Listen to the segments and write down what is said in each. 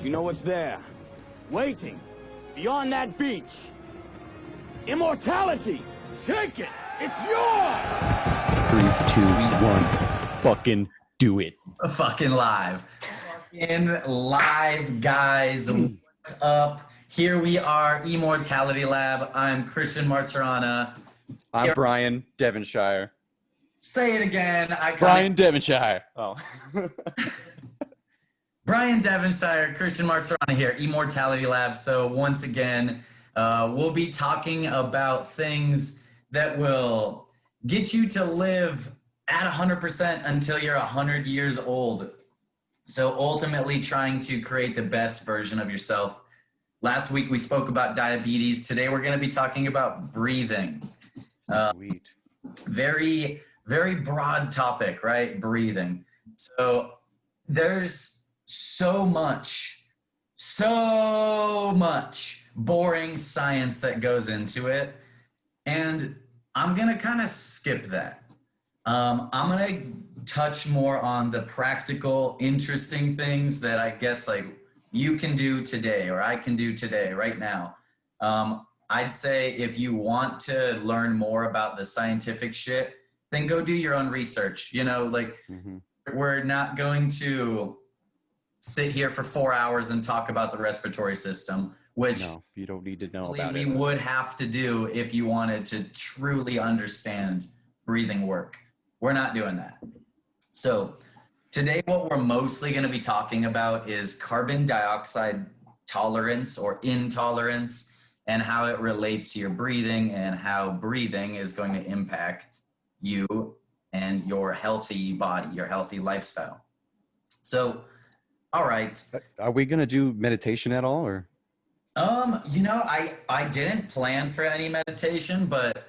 Do you know what's there? Waiting. Beyond that beach. Immortality! Take it! It's yours! 3, 2, 1. Fucking do it. Fucking live. Fucking live, guys. What's up? Here we are, Immortality Lab. I'm Kristian Martorana. I'm Brian Devonshire. Say it again. Brian Devonshire. Oh. Brian Devonshire, Kristian Martorana here, Immortality Lab. So once again, we'll be talking about things that will get you to live at 100% until you're 100 years old. So ultimately trying to create the best version of yourself. Last week we spoke about diabetes. Today we're going to be talking about breathing. Sweet. Very, very broad topic, right? Breathing. So there's so much boring science that goes into it. And I'm going to kind of skip that. I'm going to touch more on the practical, interesting things that I guess like you can do today or I can do today, right now. I'd say if you want to learn more about the scientific shit, then go do your own research. You know, like we're not going to sit here for 4 hours and talk about the respiratory system, which no, you don't need to know about we it. would have to do if you wanted to truly understand breathing work. We're not doing that. So today what we're mostly going to be talking about is carbon dioxide tolerance or intolerance and how it relates to your breathing and how breathing is going to impact you and your healthy body, your healthy lifestyle. So, all right. Are we going to do meditation at all or? You know, I didn't plan for any meditation, but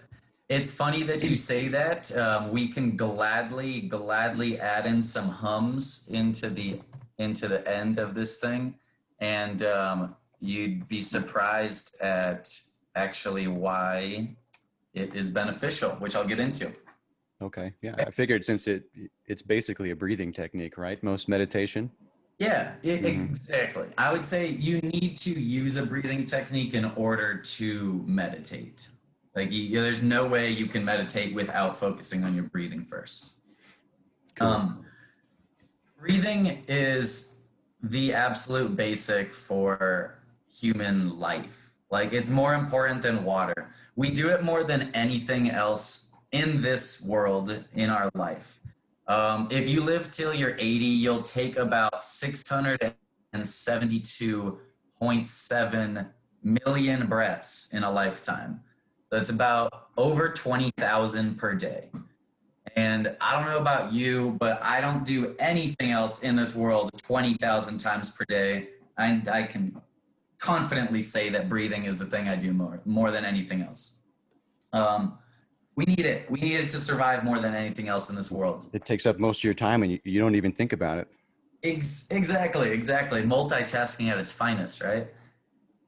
it's funny that you say that. We can gladly add in some hums into the end of this thing, and you'd be surprised at actually why it is beneficial, which I'll get into. Okay, yeah, I figured since it's basically a breathing technique, right? Most meditation. Yeah, exactly. I would say you need to use a breathing technique in order to meditate. Like, there's no way you can meditate without focusing on your breathing first. Cool. Breathing is the absolute basic for human life. Like, it's more important than water. We do it more than anything else in this world, in our life. If you live till you're 80, you'll take about 672.7 million breaths in a lifetime. So it's about over 20,000 per day. And I don't know about you, but I don't do anything else in this world 20,000 times per day. I can confidently say that breathing is the thing I do more than anything else. We need it. We need it to survive more than anything else in this world. It takes up most of your time and you don't even think about it. Exactly. Multitasking at its finest, right?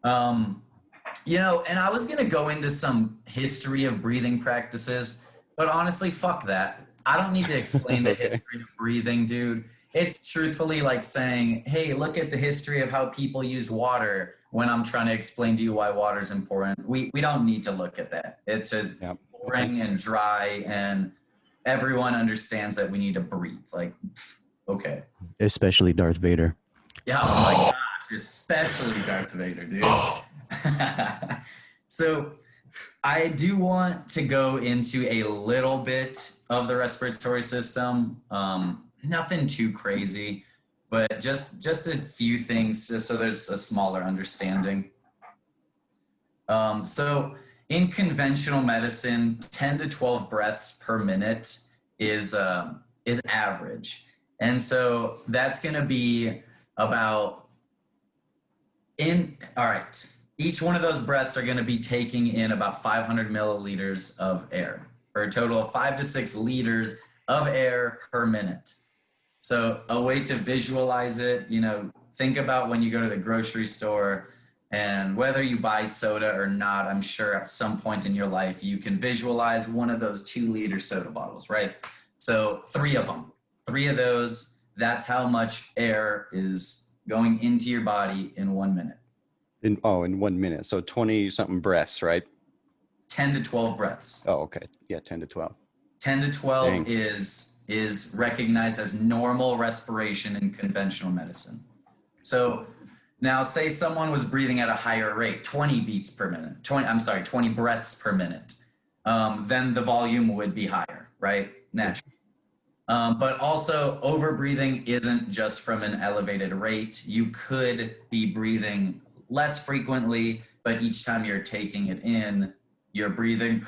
You know, and I was going to go into some history of breathing practices, but honestly, fuck that. I don't need to explain the history of breathing, dude. It's truthfully like saying, hey, look at the history of how people used water when I'm trying to explain to you why water is important. We don't need to look at that. It's just boring and dry, and everyone understands that we need to breathe. Like, okay. Especially Darth Vader. Yeah, oh my gosh, especially Darth Vader, dude. So I do want to go into a little bit of the respiratory system. Nothing too crazy, but just a few things just so there's a smaller understanding. So in conventional medicine, 10 to 12 breaths per minute is average. And so that's going to be about each one of those breaths are going to be taking in about 500 milliliters of air, for a total of 5 to 6 liters of air per minute. So a way to visualize it, you know, think about when you go to the grocery store, and whether you buy soda or not, I'm sure at some point in your life, you can visualize one of those 2-liter soda bottles, right? So 3 of them, 3 of those, that's how much air is going into your body in 1 minute. In 1 minute. So 20 something breaths, right? 10 to 12 breaths. Oh, okay. Yeah, 10 to 12. 10 to 12 Dang. is recognized as normal respiration in conventional medicine. So now say someone was breathing at a higher rate, 20 beats per minute, 20 breaths per minute, then the volume would be higher, right? Naturally. But also over-breathing isn't just from an elevated rate. You could be breathing less frequently, but each time you're taking it in, you're breathing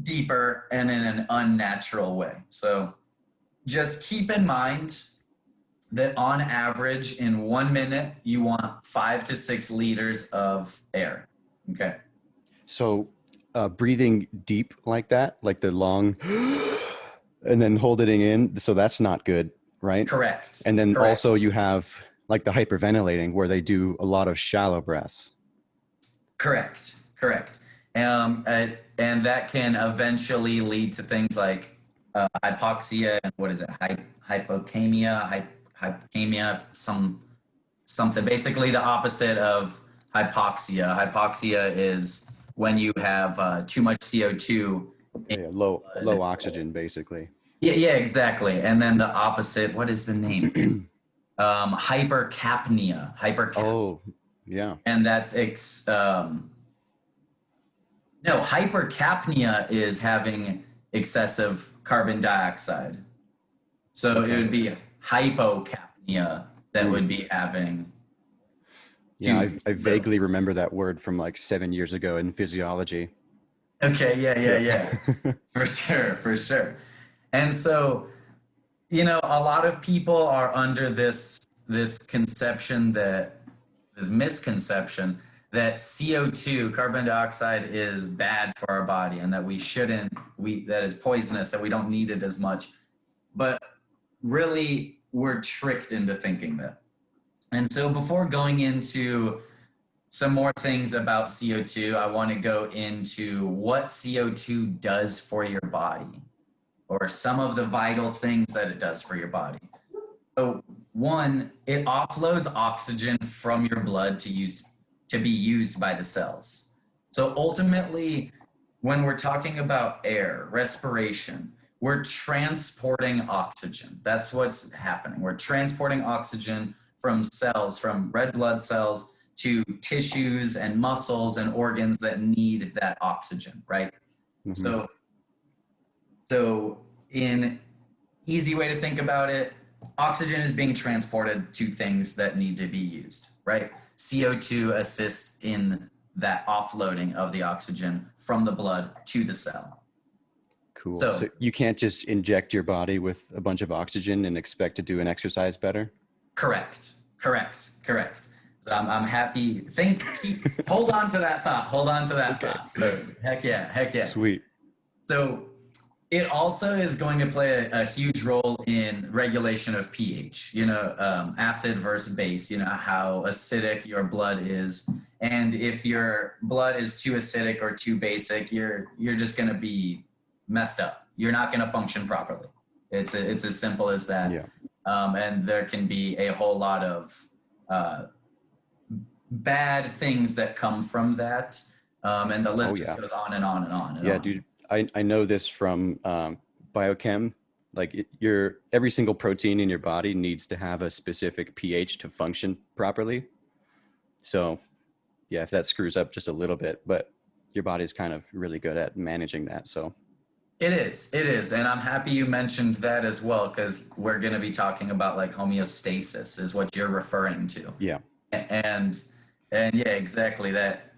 deeper and in an unnatural way. So just keep in mind that on average in 1 minute, you want 5 to 6 liters of air. Okay. So breathing deep like that, like the long, and then holding it in. So that's not good, right? Correct. And then Correct. also you have like the hyperventilating where they do a lot of shallow breaths. Correct. And that can eventually lead to things like hypoxia and what is it? Hypokamia, hypokamia, something. Basically the opposite of hypoxia. Hypoxia is when you have too much CO2. Low oxygen, basically. Yeah, exactly. And then the opposite, what is the name? Hypercapnia. Oh, yeah. And that's no, hypercapnia is having excessive carbon dioxide. So it would be hypocapnia that would be having. Yeah, I vaguely remember that word from like 7 years ago in physiology. Okay, yeah. For sure. And so, a lot of people are under this misconception that CO2, carbon dioxide, is bad for our body and that that is poisonous, that we don't need it as much. But really, we're tricked into thinking that. And so before going into some more things about CO2, I want to go into what CO2 does for your body, or some of the vital things that it does for your body. So one, it offloads oxygen from your blood to be used by the cells. So ultimately, when we're talking about air, respiration, we're transporting oxygen. That's what's happening. We're transporting oxygen from cells, from red blood cells, to tissues and muscles and organs that need that oxygen, right? Mm-hmm. So in easy way to think about it, oxygen is being transported to things that need to be used, right? CO2 assists in that offloading of the oxygen from the blood to the cell. Cool. So you can't just inject your body with a bunch of oxygen and expect to do an exercise better? Correct. So I'm happy. Hold on to that thought. Thought. So, heck yeah. Sweet. So it also is going to play a huge role in regulation of pH, acid versus base, how acidic your blood is. And if your blood is too acidic or too basic, you're just going to be messed up. You're not going to function properly. It's as simple as that. Yeah. And there can be a whole lot of bad things that come from that. And the list just goes on and on and on. Yeah, dude, I know this from biochem. Like every single protein in your body needs to have a specific pH to function properly. So yeah, if that screws up just a little bit, but your body's kind of really good at managing that. So It is. And I'm happy you mentioned that as well, because we're going to be talking about like homeostasis is what you're referring to. Yeah. And yeah, exactly that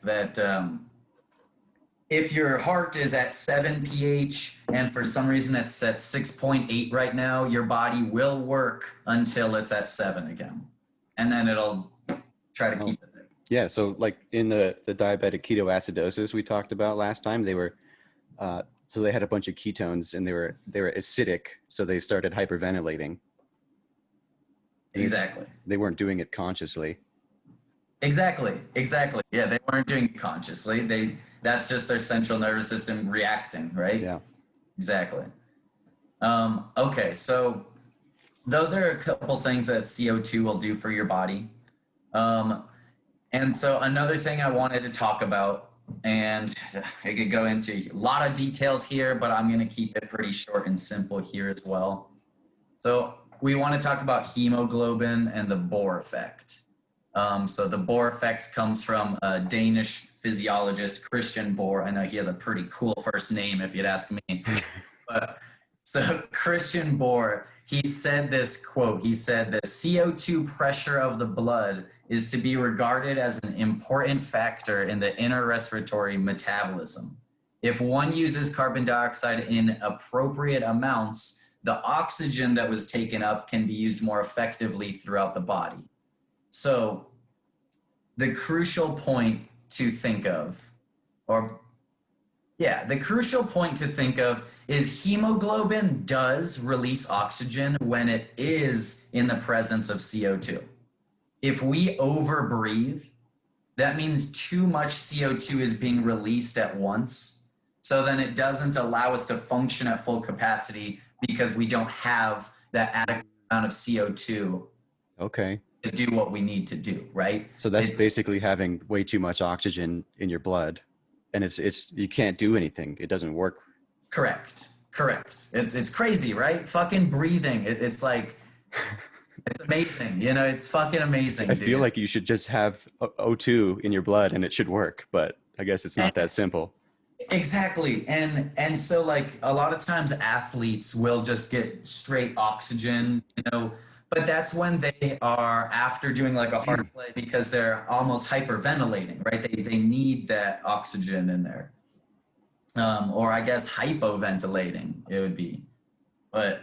if your heart is at 7 pH and for some reason it's at 6.8 right now, your body will work until it's at 7 again. And then it'll try to keep it there. Yeah. So like in the diabetic ketoacidosis we talked about last time, they were, so they had a bunch of ketones and they were acidic. So they started hyperventilating. Exactly. They weren't doing it consciously. Exactly. Yeah, they weren't doing it consciously. That's just their central nervous system reacting, right? Yeah. Exactly. Okay, so those are a couple things that CO2 will do for your body. And so another thing I wanted to talk about, and I could go into a lot of details here, but I'm going to keep it pretty short and simple here as well. So we want to talk about hemoglobin and the Bohr effect. So the Bohr effect comes from a Danish physiologist, Kristian Bohr. I know he has a pretty cool first name, if you'd ask me. But so Kristian Bohr, he said this quote. He said, the CO2 pressure of the blood is to be regarded as an important factor in the inner respiratory metabolism. If one uses carbon dioxide in appropriate amounts, the oxygen that was taken up can be used more effectively throughout the body. So the crucial point to think of, the crucial point to think of is hemoglobin does release oxygen when it is in the presence of CO2. If we overbreathe, that means too much CO2 is being released at once. So then it doesn't allow us to function at full capacity because we don't have that adequate amount of CO2 to do what we need to do, right? So that's basically having way too much oxygen in your blood, and it's you can't do anything. It doesn't work. Correct. It's crazy, right? Fucking breathing. It's like, it's amazing. You know, it's fucking amazing. I feel like you should just have O2 in your blood and it should work, but I guess it's not that simple. Exactly. And so like a lot of times athletes will just get straight oxygen, you know, but that's when they are after doing like a hard play because they're almost hyperventilating, right? They need that oxygen in there. Or I guess hypoventilating it would be. But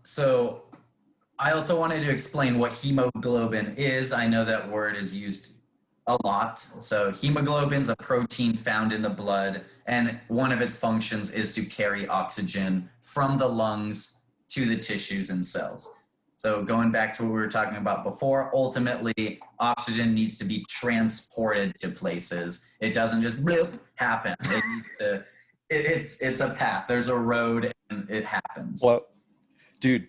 so I also wanted to explain what hemoglobin is. I know that word is used a lot. So hemoglobin is a protein found in the blood, and one of its functions is to carry oxygen from the lungs to the tissues and cells. So going back to what we were talking about before, ultimately oxygen needs to be transported to places. It doesn't just bloop happen. It needs to, it's a path. There's a road and it happens. Well, dude,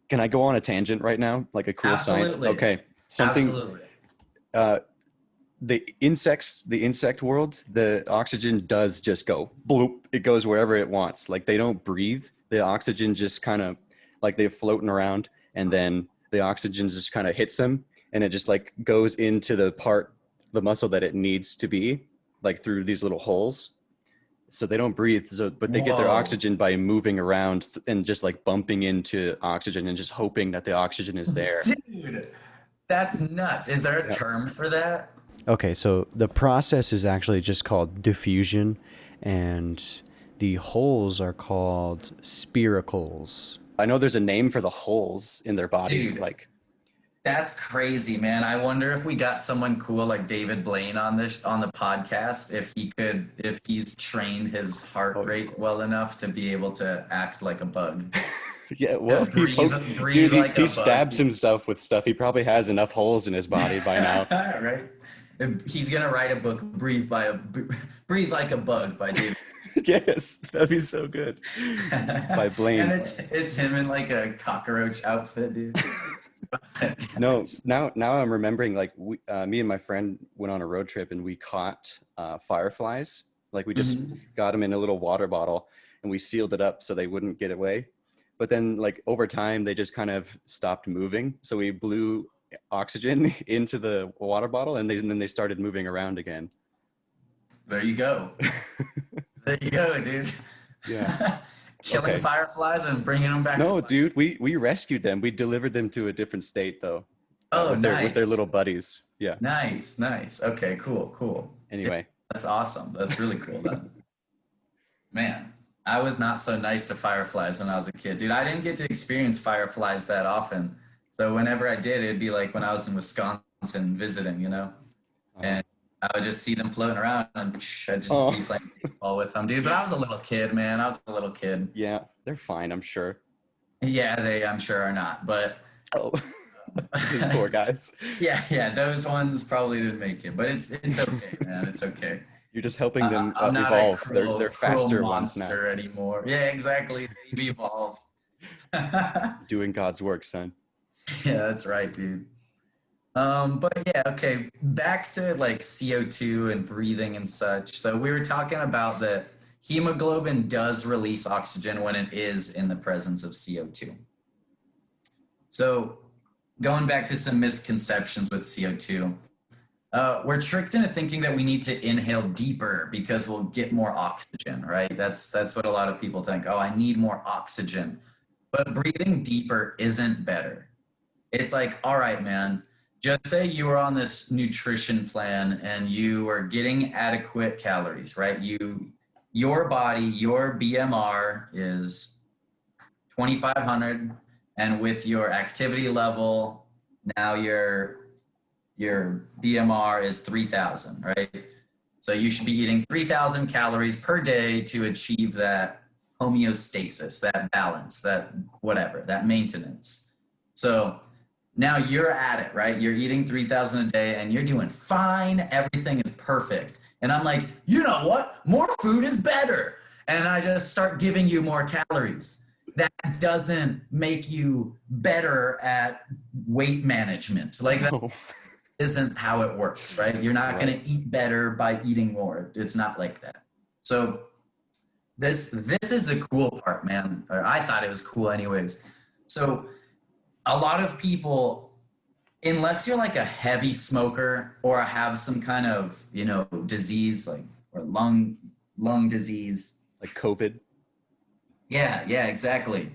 can I go on a tangent right now? Like a cool science? Okay. Absolutely. The insect world, the oxygen does just go bloop. It goes wherever it wants. Like they don't breathe. The oxygen just kind of like they're floating around, and then the oxygen just kind of hits them, and it just like goes into the muscle that it needs to be, like through these little holes. So they don't breathe. So, but they get their oxygen by moving around and just like bumping into oxygen and just hoping that the oxygen is there. Dude, that's nuts. Is there a term for that? Okay, so the process is actually just called diffusion, and the holes are called spiracles. I know there's a name for the holes in their bodies. Dude, like, that's crazy, man. I wonder if we got someone cool like David Blaine on the podcast, if he's trained his heart rate well enough to be able to act like a bug. Yeah, well, he stabs himself with stuff. He probably has enough holes in his body by now. Right? He's gonna write a book, Breathe Like a Bug by David. Yes, that'd be so good. By Blaine. And it's him in like a cockroach outfit, dude. No, now I'm remembering, like me and my friend went on a road trip and we caught fireflies. Like we just got them in a little water bottle and we sealed it up so they wouldn't get away. But then like over time, they just kind of stopped moving. So we blew oxygen into the water bottle and then they started moving around again. There you go. There you go, dude. Yeah. Killing fireflies and bringing them back. No, dude, we rescued them. We delivered them to a different state though. With their little buddies. Yeah. Nice. Okay, cool. Anyway. That's awesome. That's really cool then. Man, I was not so nice to fireflies when I was a kid. Dude, I didn't get to experience fireflies that often. So whenever I did, it'd be like when I was in Wisconsin visiting, you know? And I would just see them floating around and I'd just be playing baseball with them, dude. But I was a little kid, man. I was a little kid. Yeah, they're fine, I'm sure. Yeah, they I'm sure are not, but... Oh, those poor guys. Yeah, those ones probably didn't make it, but it's okay, man. It's okay. You're just helping them I'm not evolve. A cruel, they're faster cruel ones now anymore. Yeah, exactly. They've evolved. Doing God's work, son. Yeah, that's right, dude. But yeah, okay, back to like CO2 and breathing and such. So we were talking about that hemoglobin does release oxygen when it is in the presence of CO2. So going back to some misconceptions with CO2, we're tricked into thinking that we need to inhale deeper because we'll get more oxygen, right? That's what a lot of people think. Oh, I need more oxygen. But breathing deeper isn't better. It's like, all right, man, just say you were on this nutrition plan and you are getting adequate calories, right? Your body, your BMR is 2,500, and with your activity level, now your BMR is 3,000, right? So you should be eating 3,000 calories per day to achieve that homeostasis, that balance, that whatever, that maintenance. So now you're at it, right? You're eating 3,000 a day and you're doing fine. Everything is perfect. And I'm like, you know what? More food is better. And I just start giving you more calories. That doesn't make you better at weight management. Like that No. isn't how it works, right? You're not Right. going to eat better by eating more. It's not like that. So this is the cool part, man. Or I thought it was cool anyways. So a lot of people, unless you're like a heavy smoker or have some kind of, disease like or lung disease. Like COVID. Yeah, exactly.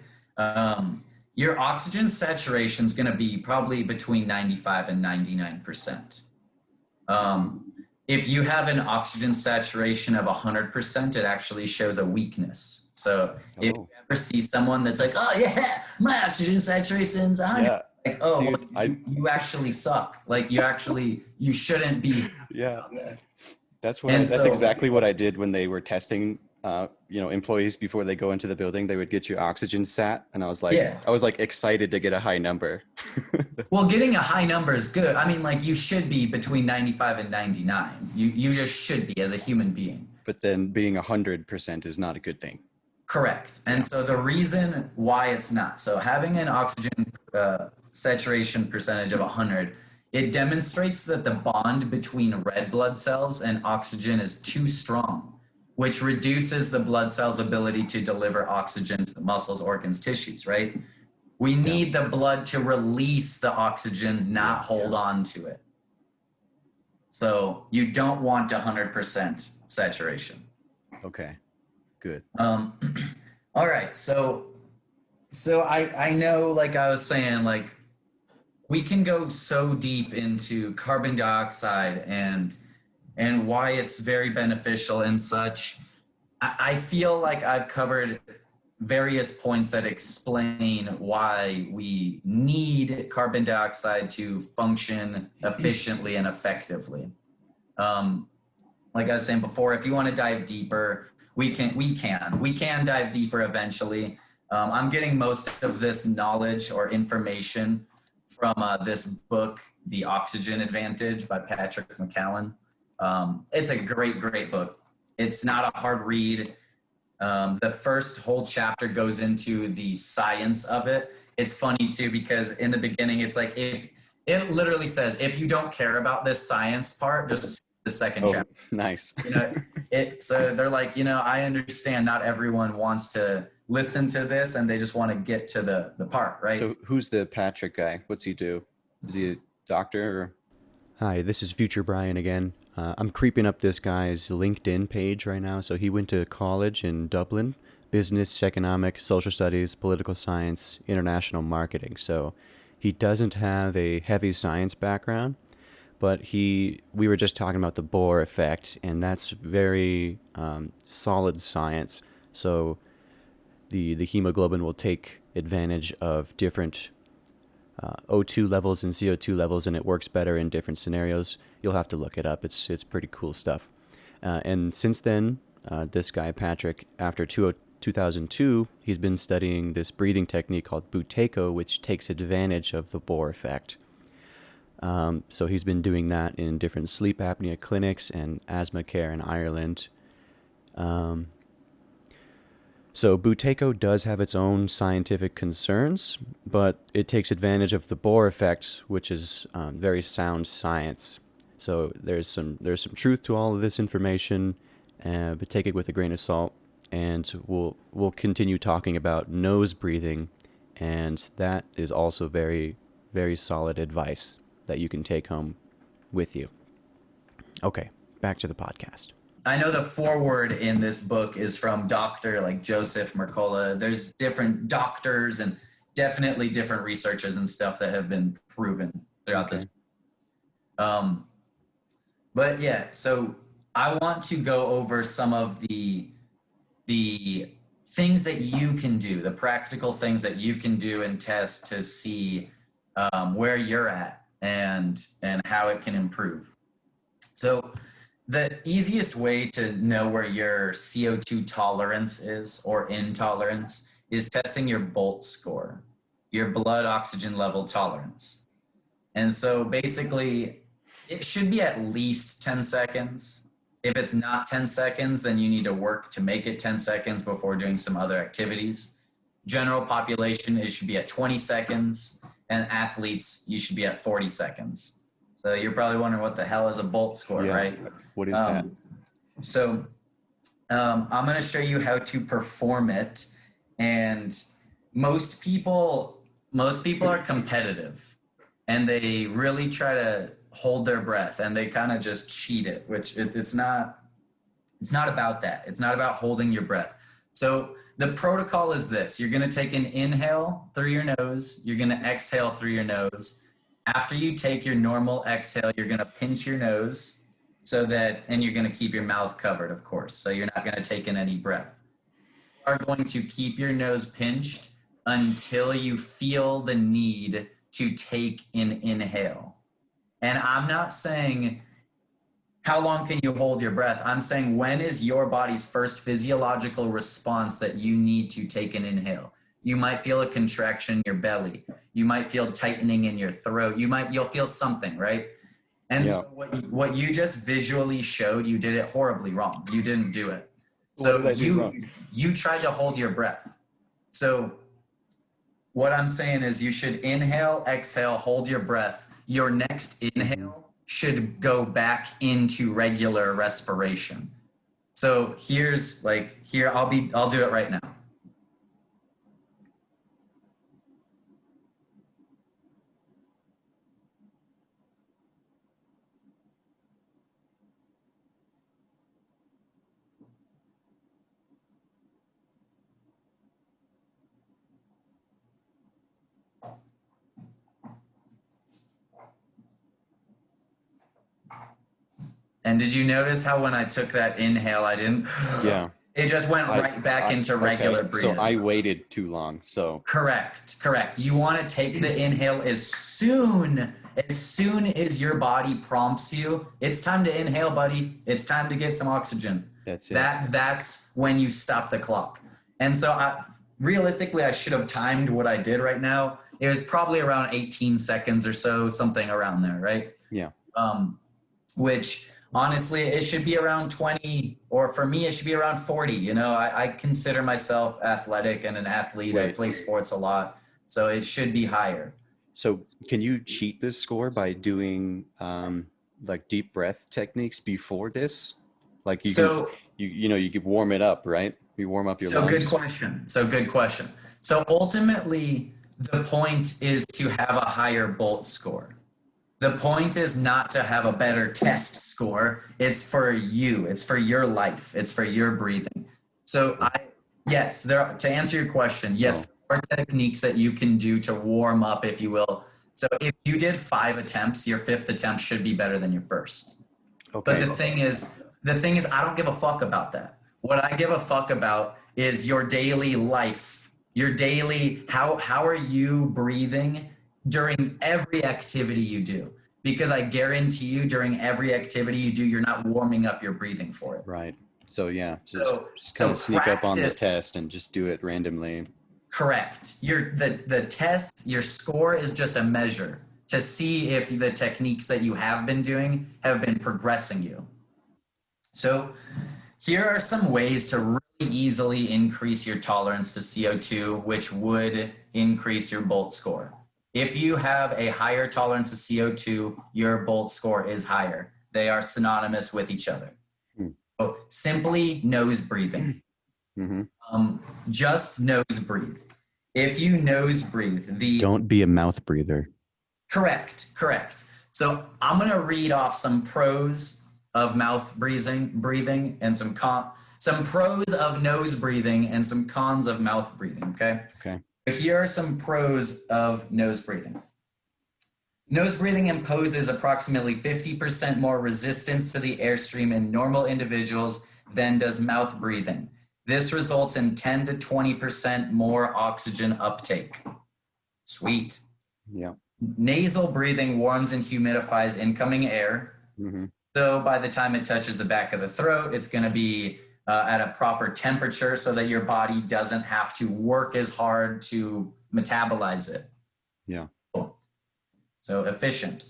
Your oxygen saturation is going to be probably between 95 and 99%. If you have an oxygen saturation of 100%, it actually shows a weakness. So if you ever see someone that's like, oh yeah, my oxygen saturation's 100, Yeah. like, oh, Dude, well, you actually suck. Like you shouldn't be. Yeah. That's So exactly what I did when they were testing, employees before they go into the building. They would get you oxygen sat, and I was yeah. like excited to get a high number. Well, getting a high number is good. I mean, like you should be between 95 and 99. You just should be as a human being. But then being 100% is not a good thing. Correct. And so the reason why it's not, so having an oxygen saturation percentage of 100, it demonstrates that the bond between red blood cells and oxygen is too strong, which reduces the blood cells' ability to deliver oxygen to the muscles, organs, tissues, right? We need the blood to release the oxygen, not hold on to it. So you don't want 100% saturation. Okay, good. All right. So I know, like I was saying, like we can go so deep into carbon dioxide and why it's very beneficial and such. I feel like I've covered various points that explain why we need carbon dioxide to function efficiently and effectively. Like I was saying before, if you want to dive deeper, we can dive deeper eventually. I'm getting most of this knowledge or information from this book, The Oxygen Advantage by Patrick McKeown. It's a great book. It's not a hard read. The first whole chapter goes into the science of it. It's funny too, because in the beginning, it's like, if it literally says, if you don't care about this science part, just the second chapter. Nice. So they're like, I understand not everyone wants to listen to this and they just want to get to the part, right? So who's the Patrick guy? What's he do? Is he a doctor? Or? Hi, this is Future Brian again. I'm creeping up this guy's LinkedIn page right now. So he went to college in Dublin, business, economic, social studies, political science, international marketing. So he doesn't have a heavy science background, but we were just talking about the Bohr effect, and that's very solid science. So the hemoglobin will take advantage of different O2 levels and CO2 levels, and it works better in different scenarios. You'll have to look it up. It's pretty cool stuff. And since then, this guy, Patrick, after 2002, he's been studying this breathing technique called Buteyko, which takes advantage of the Bohr effect. So he's been doing that in different sleep apnea clinics and asthma care in Ireland. So Buteyko does have its own scientific concerns, but it takes advantage of the Bohr effect, which is very sound science. So there's some truth to all of this information, but take it with a grain of salt. And we'll continue talking about nose breathing, and that is also very, very solid advice that you can take home with you. Okay, back to the podcast. I know the foreword in this book is from Dr. like Joseph Mercola. There's different doctors and definitely different researchers and stuff that have been proven throughout this. But yeah, so I want to go over some of the things that you can do, the practical things that you can do and test to see where you're at and how it can improve. So the easiest way to know where your CO2 tolerance is or intolerance is testing your BOLT score, your blood oxygen level tolerance. And so basically, it should be at least 10 seconds. If it's not 10 seconds, then you need to work to make it 10 seconds before doing some other activities. General population, it should be at 20 seconds. And athletes, you should be at 40 seconds. So you're probably wondering what the hell is a BOLT score, right? What is that? So I'm going to show you how to perform it. And most people are competitive and they really try to hold their breath and they kind of just cheat it, which it's not about that. It's not about holding your breath. So the protocol is this: you're going to take an inhale through your nose. You're going to exhale through your nose. After you take your normal exhale, you're going to pinch your nose and you're going to keep your mouth covered, of course. So you're not going to take in any breath. You are going to keep your nose pinched until you feel the need to take an inhale. And I'm not saying how long can you hold your breath. I'm saying when is your body's first physiological response that you need to take an inhale. You might feel a contraction in your belly. You might feel tightening in your throat. You'll feel something, right? And so what you just visually showed, you did it horribly wrong. You didn't do it. So you tried to hold your breath. So what I'm saying is you should inhale, exhale, hold your breath. Your next inhale should go back into regular respiration. So here, I'll do it right now. And did you notice how when I took that inhale, I didn't? Yeah. It just went right back into regular breathing. So I waited too long. So correct. You want to take the inhale as soon as your body prompts you. It's time to inhale, buddy. It's time to get some oxygen. That's it. That's when you stop the clock. And so realistically, I should have timed what I did right now. It was probably around 18 seconds or so, something around there, right? Yeah. Which honestly, it should be around 20, or for me, it should be around 40. You know, I consider myself athletic and an athlete. I play sports a lot, so it should be higher. So can you cheat this score by doing like deep breath techniques before this? Like you could warm it up, right? You warm up your lungs. Good question. So ultimately, the point is to have a higher BOLT score. The point is not to have a better test score. It's for you. It's for your life. It's for your breathing. So to answer your question, yes, there are techniques that you can do to warm up, if you will. So if you did 5 attempts, your 5th attempt should be better than your first. Okay. But the thing is, I don't give a fuck about that. What I give a fuck about is your daily life, how are you breathing during every activity you do? Because I guarantee you during every activity you do, you're not warming up your breathing for it. Right. So just kind of sneak up on the test and just do it randomly. Correct. The test, your score is just a measure to see if the techniques that you have been doing have been progressing you. So here are some ways to easily increase your tolerance to CO2, which would increase your Bolt score. If you have a higher tolerance to CO2, your Bolt score is higher. They are synonymous with each other. So simply nose breathing. Just nose breathe. If you nose breathe, Don't be a mouth breather. Correct. So I'm going to read off some pros of mouth breathing and some pros of nose breathing and some cons of mouth breathing, okay? Okay. Here are some pros of nose breathing. Nose breathing imposes approximately 50% more resistance to the airstream in normal individuals than does mouth breathing. This results in 10 to 20% more oxygen uptake. Sweet. Yeah. Nasal breathing warms and humidifies incoming air. So by the time it touches the back of the throat, it's going to be at a proper temperature so that your body doesn't have to work as hard to metabolize it. Yeah. So efficient.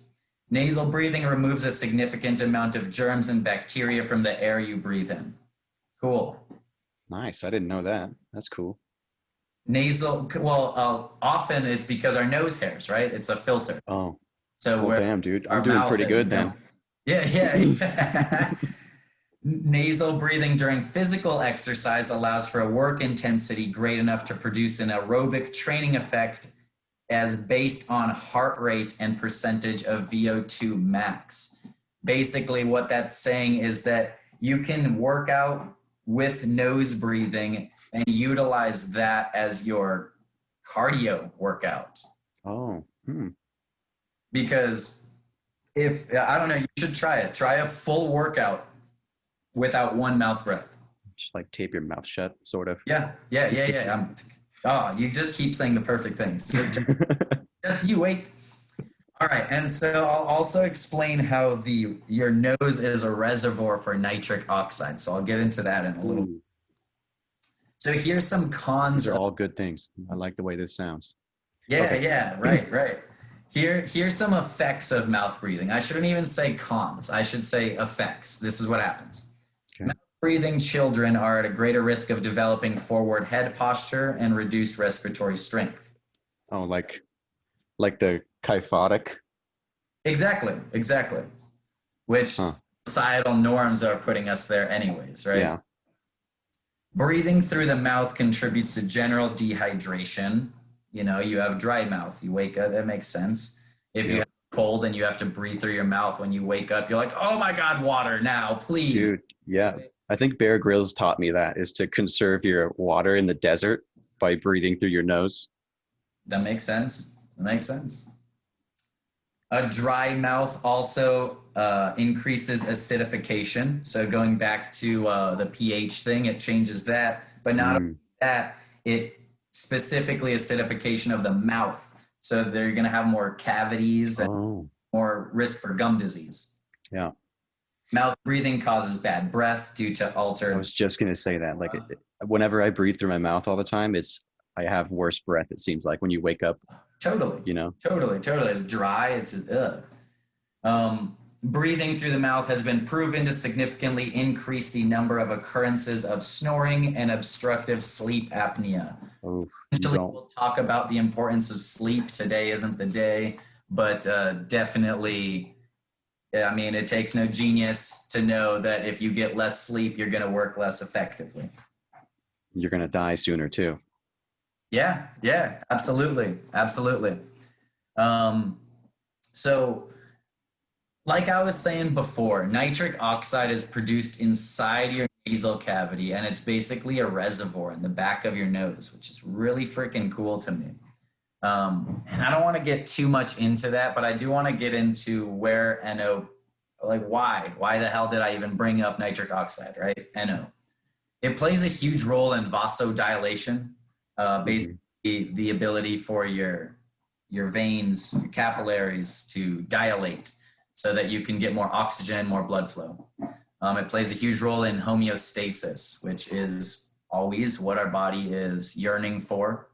Nasal breathing removes a significant amount of germs and bacteria from the air you breathe in. Cool. Nice. I didn't know that. That's cool. Often it's because our nose hairs, right? It's a filter. Oh. So well, damn, dude. I'm doing pretty good then. Yeah. Nasal breathing during physical exercise allows for a work intensity great enough to produce an aerobic training effect as based on heart rate and percentage of VO2 max. Basically, what that's saying is that you can work out with nose breathing and utilize that as your cardio workout. Oh. Because I don't know, you should try it. Try a full workout without one mouth breath. Just like tape your mouth shut, sort of. Yeah. You just keep saying the perfect things. Just you wait. All right, and so I'll also explain how your nose is a reservoir for nitric oxide. So I'll get into that in a little bit. So here's some cons. These are all good things. I like the way this sounds. Yeah, right. Here's some effects of mouth breathing. I shouldn't even say cons. I should say effects. This is what happens. Okay. Mouth breathing children are at a greater risk of developing forward head posture and reduced respiratory strength. Oh, like the kyphotic? Exactly. Which societal norms are putting us there anyways, right? Yeah. Breathing through the mouth contributes to general dehydration. You have dry mouth. You wake up, that makes sense. If you have a cold and you have to breathe through your mouth when you wake up, you're like, oh my God, water now, please. Dude, yeah. I think Bear Grylls taught me that, is to conserve your water in the desert by breathing through your nose. That makes sense. A dry mouth also increases acidification. So going back to the pH thing, it changes that. But not only that, it specifically acidification of the mouth. So they're going to have more cavities and more risk for gum disease. Yeah. Mouth breathing causes bad breath due to altered. I was just going to say that. Like whenever I breathe through my mouth all the time, I have worse breath, it seems like, when you wake up. Totally. Totally. It's dry. It's just, breathing through the mouth has been proven to significantly increase the number of occurrences of snoring and obstructive sleep apnea. Eventually, we'll talk about the importance of sleep. Today isn't the day, but definitely, it takes no genius to know that if you get less sleep, you're going to work less effectively. You're going to die sooner too. Yeah, absolutely. So like I was saying before, nitric oxide is produced inside your nasal cavity, and it's basically a reservoir in the back of your nose, which is really freaking cool to me. And I don't want to get too much into that, but I do want to get into where NO, like why the hell did I even bring up nitric oxide, right? NO. It plays a huge role in vasodilation. Basically the ability for your veins, your capillaries to dilate so that you can get more oxygen, more blood flow. It plays a huge role in homeostasis, which is always what our body is yearning for.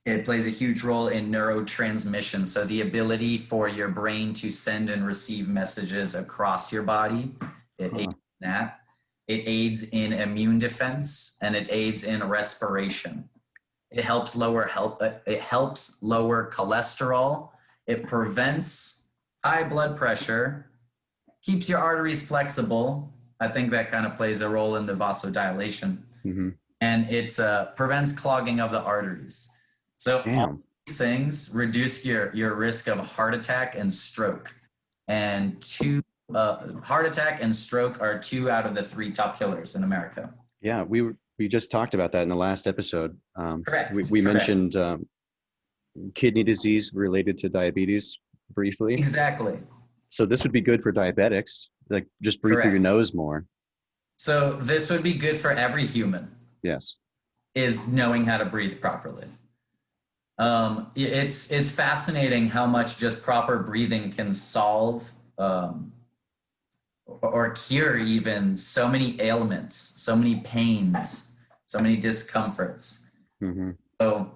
It plays a huge role in neurotransmission, so the ability for your brain to send and receive messages across your body. It aids in that. it aids in immune defense, and it aids in respiration. It helps lower cholesterol. It prevents high blood pressure, keeps your arteries flexible. I think that kind of plays a role in the vasodilation. Mm-hmm. And it prevents clogging of the arteries. So all these things reduce your risk of heart attack and stroke. And heart attack and stroke are 2 out of the 3 top killers in America. Yeah, we just talked about that in the last episode. Correct. We mentioned kidney disease related to diabetes briefly. Exactly. So this would be good for diabetics. Like, just breathe through your nose more. So this would be good for every human. Yes. Is knowing how to breathe properly. It's fascinating how much just proper breathing can solve or cure even so many ailments, so many pains, so many discomforts. Mm-hmm. So,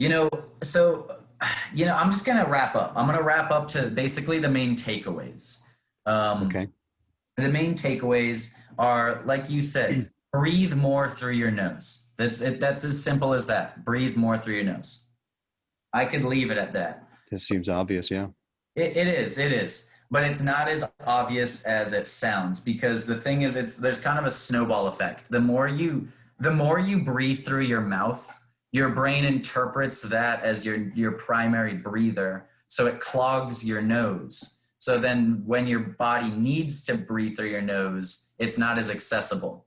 I'm just going to wrap up. I'm going to wrap up to basically the main takeaways. Okay. The main takeaways are, like you said, breathe more through your nose. That's it. That's as simple as that. Breathe more through your nose. I could leave it at that. This seems obvious, yeah. It is. But it's not as obvious as it sounds, because the thing is, there's kind of a snowball effect. The more you breathe through your mouth, your brain interprets that as your primary breather, so it clogs your nose. So then when your body needs to breathe through your nose, it's not as accessible.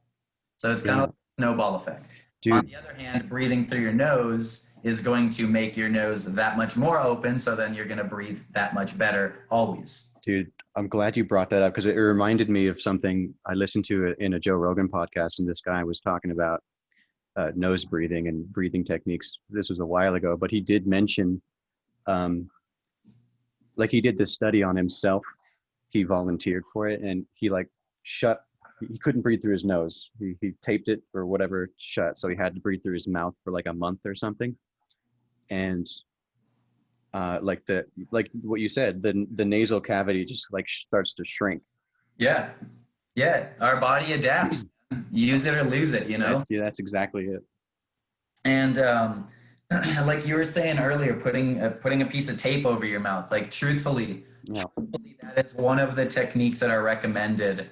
So it's kind of like a snowball effect. Dude. On the other hand, breathing through your nose is going to make your nose that much more open, so then you're going to breathe that much better always. Dude, I'm glad you brought that up, because it reminded me of something I listened to in a Joe Rogan podcast, and this guy was talking about nose breathing and breathing techniques. This was a while ago, but he did mention, like, he did this study on himself. He volunteered for it, and he he couldn't breathe through his nose. He taped it or whatever shut, so he had to breathe through his mouth for like a month or something. And like what you said, the nasal cavity just like starts to shrink. Yeah, our body adapts. Use it or lose it, Yeah, that's exactly it. And like you were saying earlier, putting a piece of tape over your mouth, like truthfully, that is one of the techniques that are recommended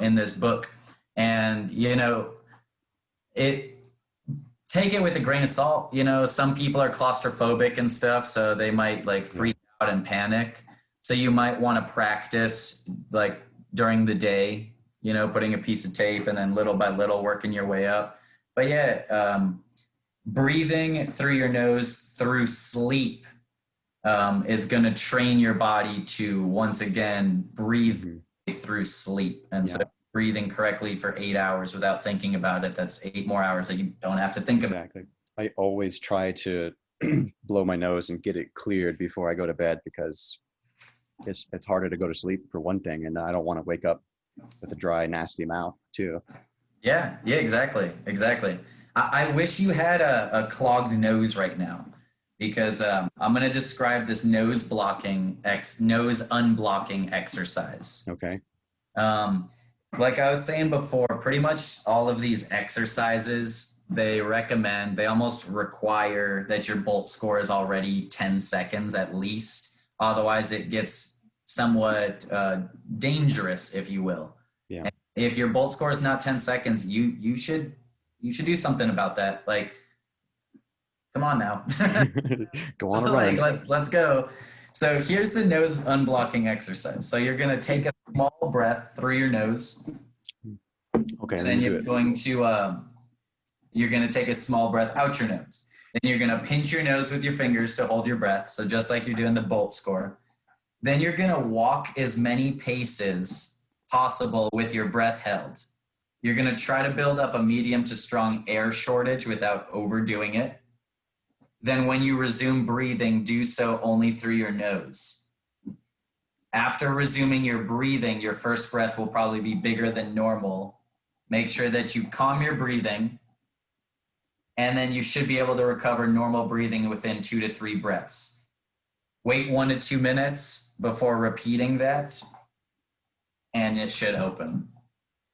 in this book. And take it with a grain of salt. Some people are claustrophobic and stuff, so they might like freak out and panic. So you might want to practice like during the day, putting a piece of tape and then little by little working your way up. But breathing through your nose through sleep is going to train your body to once again breathe through sleep. And so breathing correctly for 8 hours without thinking about it, that's 8 more hours that you don't have to think about. Exactly. I always try to blow my nose and get it cleared before I go to bed, because it's harder to go to sleep for one thing, and I don't want to wake up with a dry, nasty mouth too. Yeah, exactly. I wish you had a clogged nose right now, because I'm going to describe this nose unblocking exercise. Okay. Like I was saying before, pretty much all of these exercises, they almost require that your Bolt score is already 10 seconds at least. Otherwise, it gets somewhat dangerous, if you will. Yeah. And if your Bolt score is not 10 seconds, you should do something about that. Like, come on now. Go on a run. Let's go. So here's the nose unblocking exercise. So you're going to take a small breath through your nose. Okay. And then you're going to take a small breath out your nose. Then you're going to pinch your nose with your fingers to hold your breath. So just like you're doing the Bolt score. Then you're going to walk as many paces possible with your breath held. You're going to try to build up a medium to strong air shortage without overdoing it. Then when you resume breathing, do so only through your nose. After resuming your breathing, your first breath will probably be bigger than normal. Make sure that you calm your breathing, and then you should be able to recover normal breathing within 2 to 3 breaths. Wait 1 to 2 minutes before repeating that, and it should open.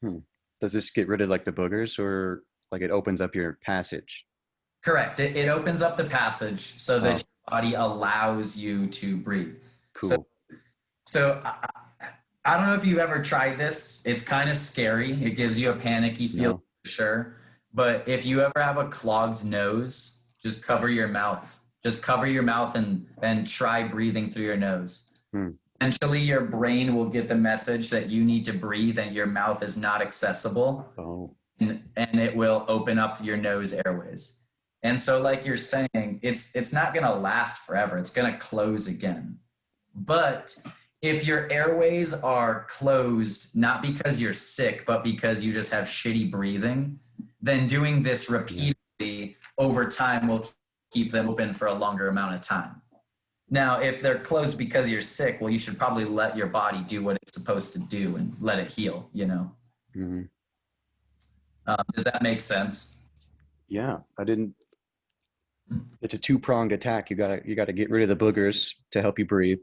Hmm. Does this get rid of like the boogers, or like it opens up your passage? Correct. It opens up the passage so that Oh, your body allows you to breathe. So, cool. so I don't know if you've ever tried this. It's kind of scary. It gives you a panicky feel, No. for sure. But if you ever have a clogged nose, just cover your mouth. Just cover your mouth and try breathing through your nose. Hmm. Eventually, your brain will get the message that you need to breathe and your mouth is not accessible, Oh. and it will open up your nose airways. And so, like you're saying, it's not going to last forever. It's going to close again. But if your airways are closed, not because you're sick, but because you just have shitty breathing, then doing this repeatedly over time will keep them open for a longer amount of time. Now, if they're closed because you're sick, well, you should probably let your body do what it's supposed to do and let it heal, you know? Hmm. Does that make sense? Yeah, I didn't. It's a two-pronged attack. You gotta get rid of the boogers to help you breathe,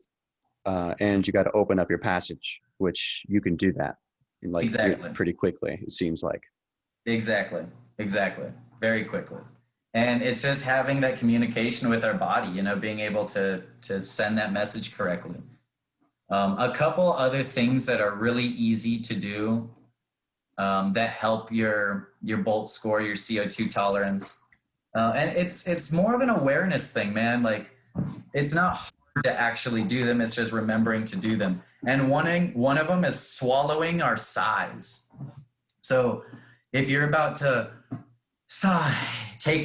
and you got to open up your passage, which you can do that in like Exactly. pretty quickly. It seems like. Exactly. Exactly. Very quickly. And it's just having that communication with our body, you know, being able to send that message correctly. A couple other things that are really easy to do that help your bolt score, your CO2 tolerance. And it's more of an awareness thing, man. Like, it's not hard to actually do them. It's just remembering to do them. And one of them is swallowing our sighs. So if you're about to sigh,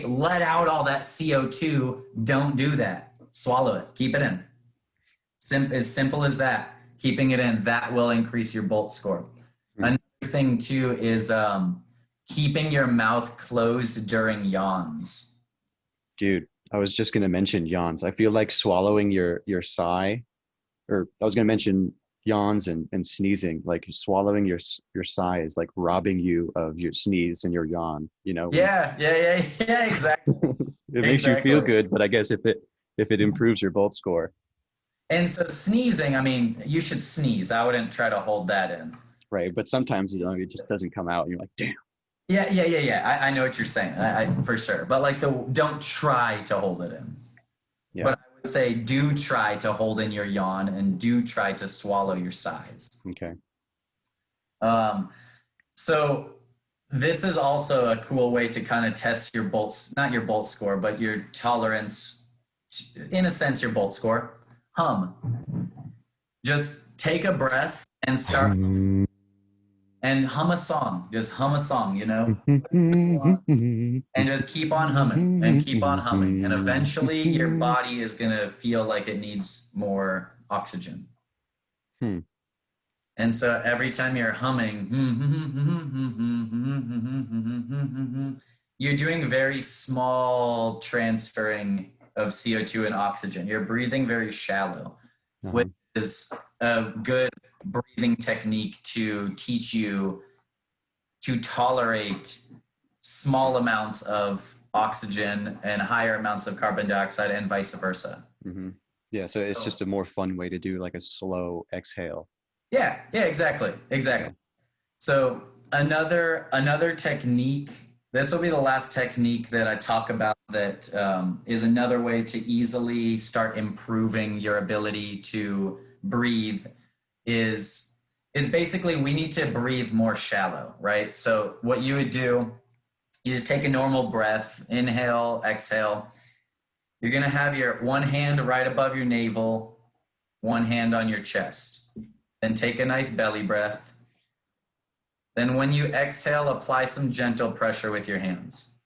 let out all that CO2, don't do that. Swallow it. Keep it in. As simple as that. Keeping it in, that will increase your bolt score. Another thing too is keeping your mouth closed during yawns. Dude, I was just gonna mention yawns. I feel like swallowing your sigh, or I was gonna mention yawns and sneezing. Like swallowing your sigh is like robbing you of your sneeze and your yawn. You know, Yeah, exactly. it makes you feel Exactly. good, but I guess if it improves your bolt score, And so sneezing, I mean, you should sneeze. I wouldn't try to hold that in. right? But sometimes it just doesn't come out, and you're like, damn. Yeah. I know what you're saying, I for sure. But like, don't try to hold it in. Yeah. But I would say do try to hold in your yawn and do try to swallow your sighs. Okay. Um, so this is also a cool way to kind of test your bolts, not your bolt score, but your tolerance, in a sense, your bolt score. Hum. Just take a breath and start and hum a song. Just hum a song, you know? And just keep on humming and keep on humming. And eventually your body is going to feel like it needs more oxygen. Hmm. And so every time you're humming, you're doing very small transferring of CO2 and oxygen. You're breathing very shallow, which is a good breathing technique to teach you to tolerate small amounts of oxygen and higher amounts of carbon dioxide and vice versa. Mm-hmm. Yeah, so it's just a more fun way to do like a slow exhale. Yeah, exactly. Okay. So another technique, this will be the last technique that I talk about that is another way to easily start improving your ability to breathe is basically we need to breathe more shallow, right? So what you would do, you just take a normal breath, inhale, exhale. You're going to have your one hand right above your navel, one hand on your chest. Then take a nice belly breath. Then when you exhale, apply some gentle pressure with your hands.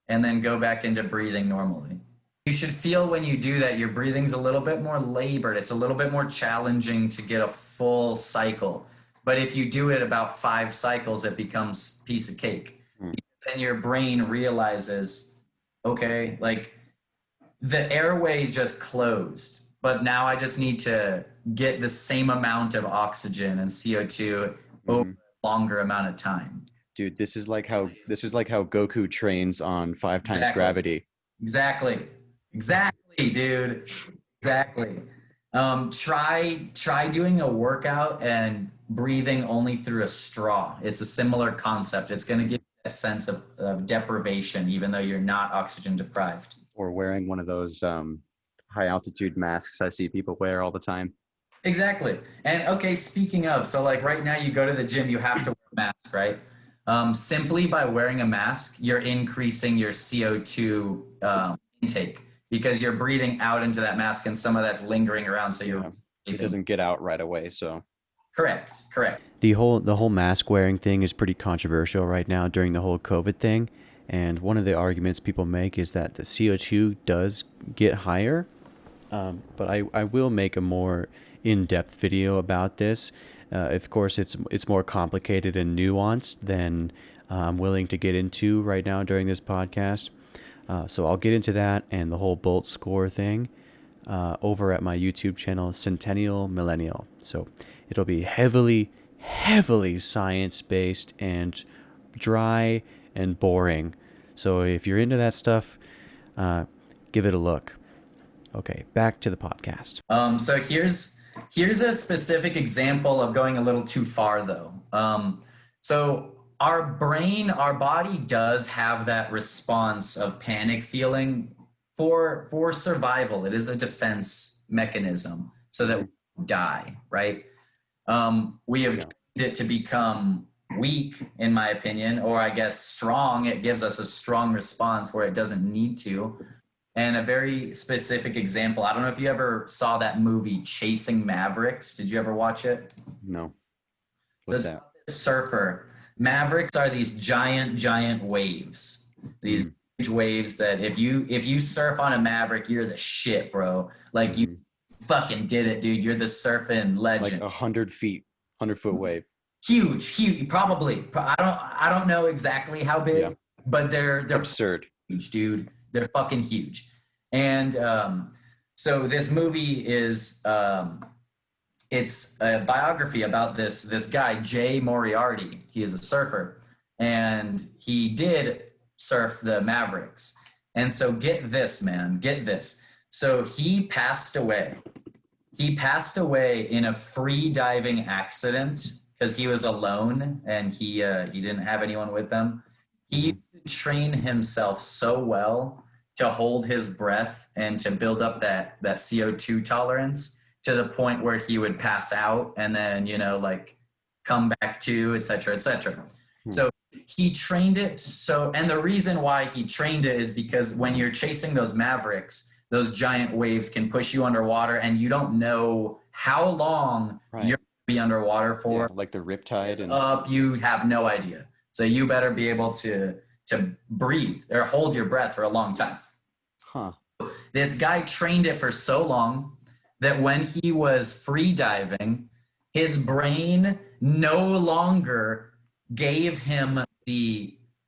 And then go back into breathing normally. You should feel when you do that, your breathing's a little bit more labored. It's a little bit more challenging to get a full cycle. But if you do it about 5 cycles, it becomes a piece of cake. Then your brain realizes, okay, like the airway just closed. But now I just need to get the same amount of oxygen and CO2 over a longer amount of time. Dude, this is like how Goku trains on 5 times gravity. Exactly, dude. Exactly. Try doing a workout and breathing only through a straw. It's a similar concept. It's going to give you a sense of deprivation, even though you're not oxygen deprived. Or wearing one of those high altitude masks I see people wear all the time. Exactly. And okay, speaking of, so like right now you go to the gym, you have to wear a mask, right? Simply by wearing a mask, you're increasing your CO2 intake because you're breathing out into that mask and some of that's lingering around. So you're it doesn't get out right away. So correct. The whole mask wearing thing is pretty controversial right now during the whole COVID thing. And one of the arguments people make is that the CO2 does get higher. But I will make a more in-depth video about this. Of course, it's more complicated and nuanced than I'm willing to get into right now during this podcast. So I'll get into that and the whole Bolt score thing over at my YouTube channel, Centennial Millennial. So it'll be heavily science-based and dry and boring. So if you're into that stuff, give it a look. Okay, back to the podcast. So here's a specific example of going a little too far though. So our brain, our body does have that response of panic feeling for survival. It is a defense mechanism so that we die, right? We have trained it to become weak, in my opinion, or I guess strong. It gives us a strong response where it doesn't need to. And a very specific example, I don't know if you ever saw that movie Chasing Mavericks. Did you ever watch it? No. What's that? Surfer. Mavericks are these giant waves. These huge waves that if you surf on a Maverick, you're the shit, bro. Like you fucking did it, dude. You're the surfing legend. Like 100-foot wave. Huge, probably. I don't know exactly how big, but they're absurd. Huge, dude. They're fucking huge. And so this movie is it's a biography about this guy, Jay Moriarty. He is a surfer, and he did surf the Mavericks. And so get this, man, get this. So he passed away. He passed away in a free diving accident because he was alone and he didn't have anyone with him. He used to train himself so well to hold his breath and to build up that CO2 tolerance to the point where he would pass out and then, like come back to, et cetera, et cetera. So he trained it so, and the reason why he trained it is because when you're chasing those Mavericks, those giant waves can push you underwater and you don't know how long you're going to be underwater for. Yeah, like the riptide. Up, you have no idea. So you better be able to breathe or hold your breath for a long time. This guy trained it for so long that when he was free diving, his brain no longer gave him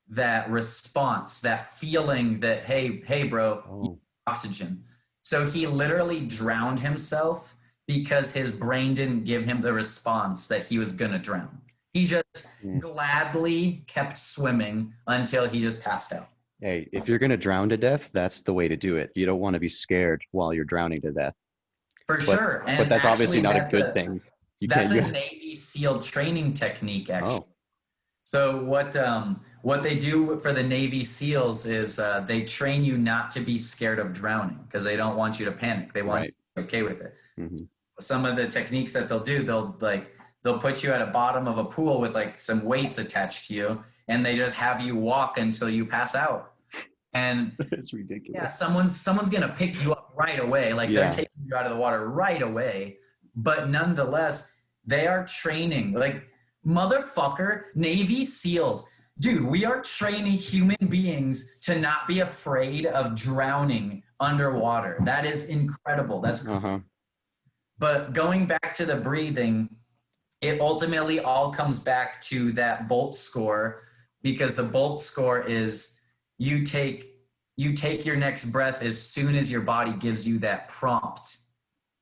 that response, that feeling that, hey, bro, you need oxygen. So he literally drowned himself because his brain didn't give him the response that he was gonna drown. He just gladly kept swimming until he just passed out. Hey, if you're going to drown to death, that's the way to do it. You don't want to be scared while you're drowning to death. For sure. But that's obviously not a good thing. That's a Navy SEAL training technique, actually. So what they do for the Navy SEALs is they train you not to be scared of drowning because they don't want you to panic. They want you to be okay with it. Some of the techniques that they'll do, they'll put you at the bottom of a pool with like some weights attached to you, and they just have you walk until you pass out. And it's ridiculous. Yeah, someone's gonna pick you up right away. Like they're taking you out of the water right away. But nonetheless, they are training. Like, motherfucker, Navy SEALs. Dude, we are training human beings to not be afraid of drowning underwater. That is incredible. That's But going back to the breathing, it ultimately all comes back to that Bolt score, because the Bolt score is you take your next breath as soon as your body gives you that prompt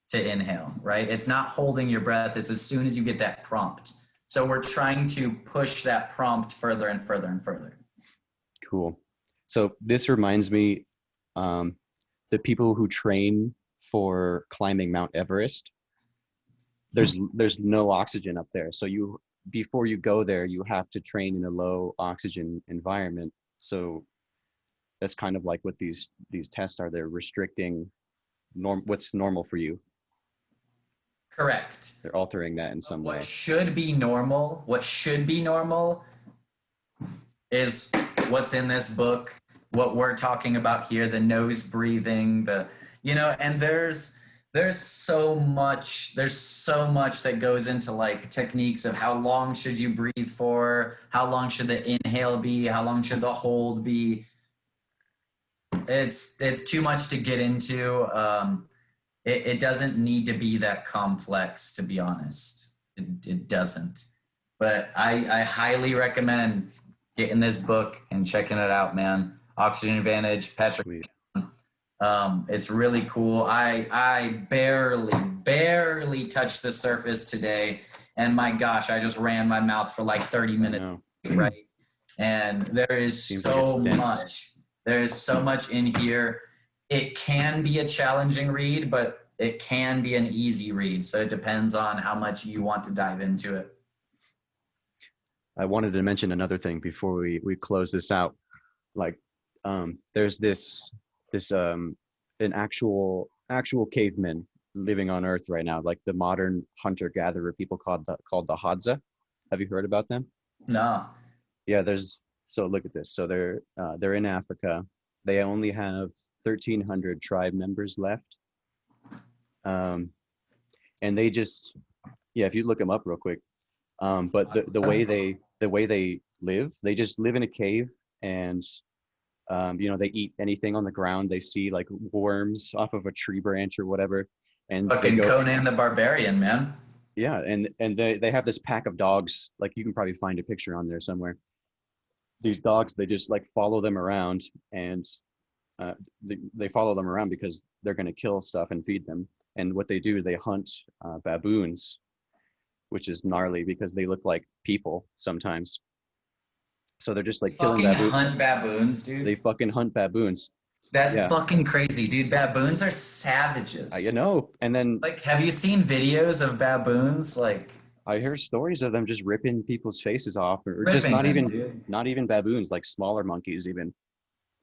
to inhale, right? It's not holding your breath. It's as soon as you get that prompt. So we're trying to push that prompt further and further and further. Cool. So this reminds me, the people who train for climbing Mount Everest, there's no oxygen up there. So before you go there, you have to train in a low oxygen environment. So that's kind of like what these tests are. They're restricting what's normal for you. Correct. They're altering that in some way. What should be normal is what's in this book, what we're talking about here, the nose breathing, and there's so much that goes into like techniques of how long should you breathe for, how long should the inhale be, how long should the hold be. It's too much to get into. It doesn't need to be that complex, to be honest. It doesn't. But I highly recommend getting this book and checking it out, man. Oxygen Advantage, Patrick. Sweet. It's really cool. I barely touched the surface today, and my gosh, I just ran my mouth for like 30 minutes, right? And there is so much. There is so much in here. It can be a challenging read, but it can be an easy read. So it depends on how much you want to dive into it. I wanted to mention another thing before we close this out. Like, there's this an actual caveman living on Earth right now, like the modern hunter-gatherer people called the Hadza. Have you heard about them? No. Yeah, so look at this. So they're in Africa. They only have 1,300 tribe members left. And they just, if you look them up real quick. But the way they live, they just live in a cave, and they eat anything on the ground. They see like worms off of a tree branch or whatever. And fucking Conan the Barbarian, man. Yeah, and they have this pack of dogs. Like, you can probably find a picture on there somewhere. These dogs, they just like follow them around, and they follow them around because they're going to kill stuff and feed them. And what they do, they hunt baboons, which is gnarly because they look like people sometimes. So they're just like killing baboons. Hunt baboons, dude. They fucking hunt baboons. That's fucking crazy, dude. Baboons are savages. You know, and then like, have you seen videos of baboons? Like, I hear stories of them just ripping people's faces off, or just not even baboons, like smaller monkeys even.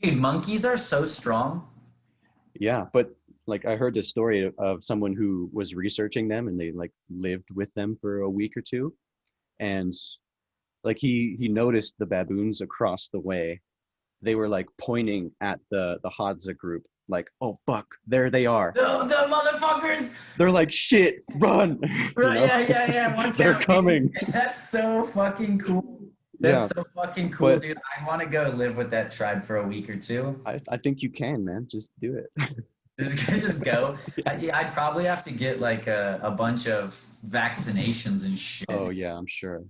Dude, monkeys are so strong. Yeah, but like I heard this story of someone who was researching them, and they like lived with them for a week or two, and like he noticed the baboons across the way. They were like pointing at the Hadza group, like, oh fuck, there they are. The motherfuckers. They're like, shit, run. Yeah. Watch They're out, coming. Dude. That's so fucking cool. That's so fucking cool, but, dude. I want to go live with that tribe for a week or two. I think you can, man. Just do it. just go. I'd probably have to get like a bunch of vaccinations and shit. Oh yeah, I'm sure.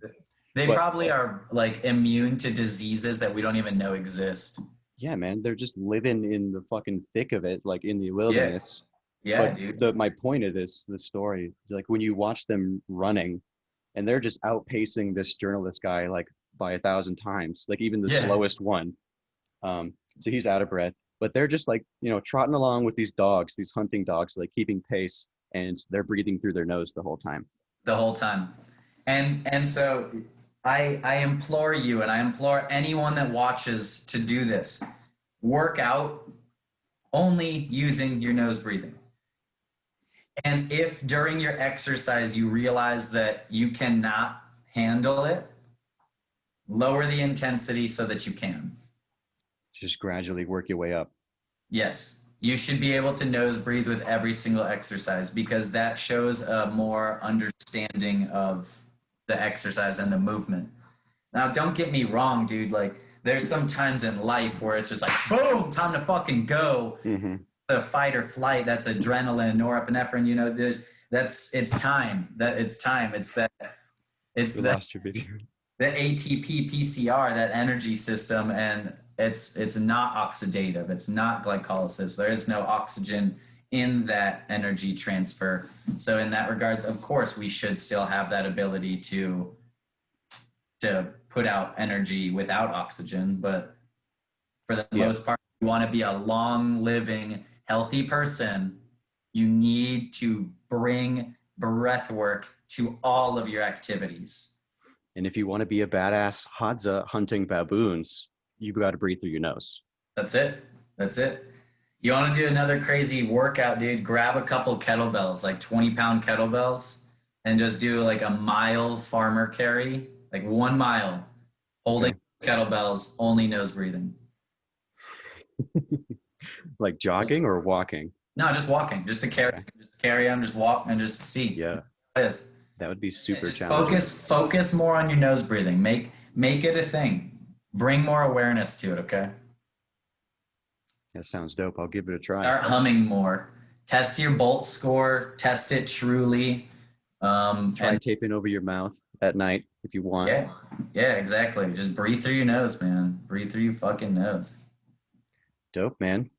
They probably are like immune to diseases that we don't even know exist. Yeah, man. They're just living in the fucking thick of it, like in the wilderness. Yeah, but dude. My point of the story is like when you watch them running, and they're just outpacing this journalist guy like by 1,000 times, like even the slowest one. So he's out of breath, but they're just like, trotting along with these dogs, these hunting dogs, like keeping pace, and they're breathing through their nose the whole time. And so I implore you, and I implore anyone that watches to do this. Work out only using your nose breathing. And if during your exercise you realize that you cannot handle it, lower the intensity so that you can. Just gradually work your way up. Yes. You should be able to nose breathe with every single exercise, because that shows a more understanding of the exercise and the movement. Now, don't get me wrong, dude. Like, there's some times in life where it's just like, boom, time to fucking go. Mm-hmm. The fight or flight, that's adrenaline, norepinephrine, it's time. It's the ATP PCR, that energy system, and it's not oxidative. It's not glycolysis. There is no oxygen in that energy transfer. So in that regards, of course, we should still have that ability to put out energy without oxygen. But for the most part, you want to be a long living, healthy person, you need to bring breath work to all of your activities. And if you want to be a badass Hadza hunting baboons, you've got to breathe through your nose. That's it. That's it. You want to do another crazy workout, dude? Grab a couple kettlebells, like 20-pound kettlebells, and just do like a mile farmer carry, like 1 mile, holding kettlebells, only nose breathing. Like jogging or walking? No, just walking, just to carry, just carry them, just walk and just see. Yeah, It is. that would be super Just challenging. focus more on your nose breathing. Make it a thing. Bring more awareness to it, okay? That sounds dope. I'll give it a try. Start humming more. Test your Bolt score. Test it truly. Try And taping over your mouth at night if you want. yeah, exactly. Just breathe through your nose, man. Breathe through your fucking nose. Dope, man.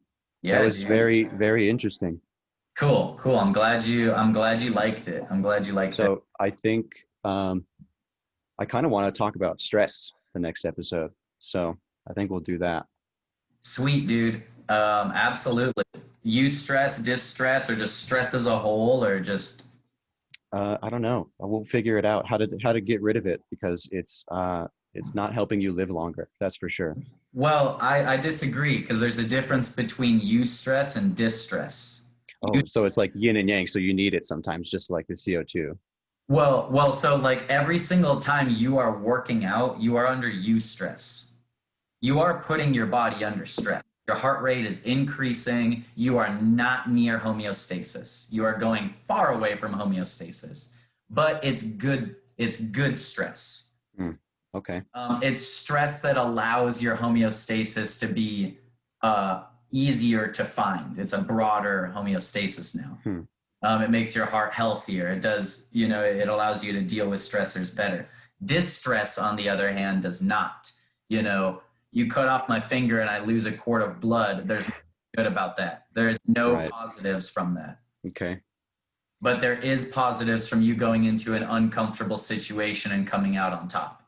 Yeah, That was dude. very, very interesting. Cool. I'm glad you liked it. I'm glad you liked it. So I think I kind of want to talk about stress the next episode. So I think we'll do that. Sweet, dude. Absolutely. Use stress, distress, or just stress as a whole, or just I don't know. We'll figure it out how to get rid of it, because it's not helping you live longer. That's for sure. well, I disagree, because there's a difference between eustress and distress. Oh, so it's like yin and yang. So you need it sometimes, just like the CO2. Well, so like every single time you are working out, you are under eustress. You are putting your body under stress. Your heart rate is increasing. You are not near homeostasis. You are going far away from homeostasis. But it's good. It's good stress. Okay. It's stress that allows your homeostasis to be easier to find. It's a broader homeostasis now. It makes your heart healthier. It does, it allows you to deal with stressors better. Distress, on the other hand, does not. You cut off my finger and I lose a quart of blood. There's nothing good about that. There is no positives from that. Okay. But there is positives from you going into an uncomfortable situation and coming out on top.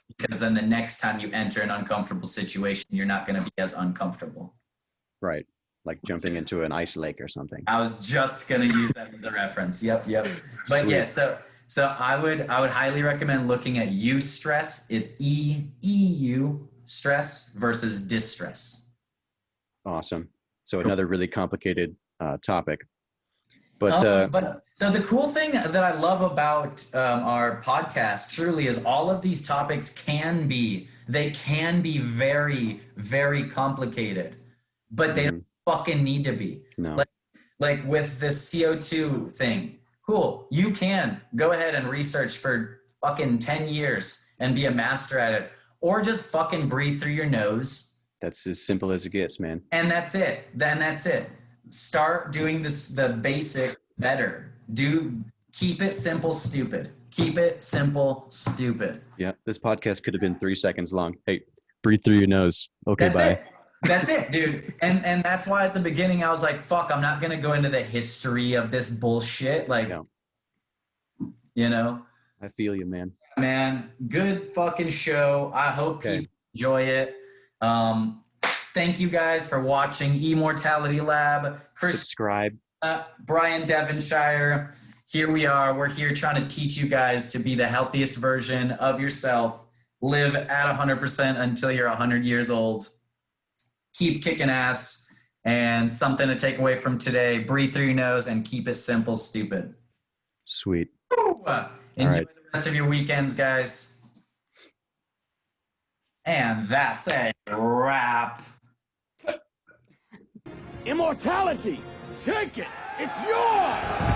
Because then the next time you enter an uncomfortable situation, you're not going to be as uncomfortable. Right. Like jumping into an ice lake or something. I was just going to use that as a reference. Yep. But Sweet. yeah, so I would highly recommend looking at eustress. It's EU stress versus distress. Awesome. So another really complicated topic. But so the cool thing that I love about our podcast truly is all of these topics can be very, very complicated, but they don't fucking need to be. no. Like with this CO2 thing, cool. You can go ahead and research for fucking 10 years and be a master at it, or just fucking breathe through your nose. That's as simple as it gets, man. And that's it. Then that's it. Start doing the basic better. Keep it simple, stupid. Keep it simple, stupid. Yeah. This podcast could have been 3 seconds long. Hey, breathe through your nose. Okay, That's bye. it. That's it, dude. And that's why at the beginning I was like, fuck, I'm not gonna go into the history of this bullshit. Like, No. I feel you, man. man, good fucking show. I hope people enjoy it. Thank you guys for watching Immortality Lab. Subscribe. Brian Devonshire. Here we are. We're here trying to teach you guys to be the healthiest version of yourself. Live at 100% until you're 100 years old. Keep kicking ass. And something to take away from today: breathe through your nose and keep it simple, stupid. Sweet. Enjoy the rest of your weekends, guys. And that's a wrap. Immortality! Take it! It's yours!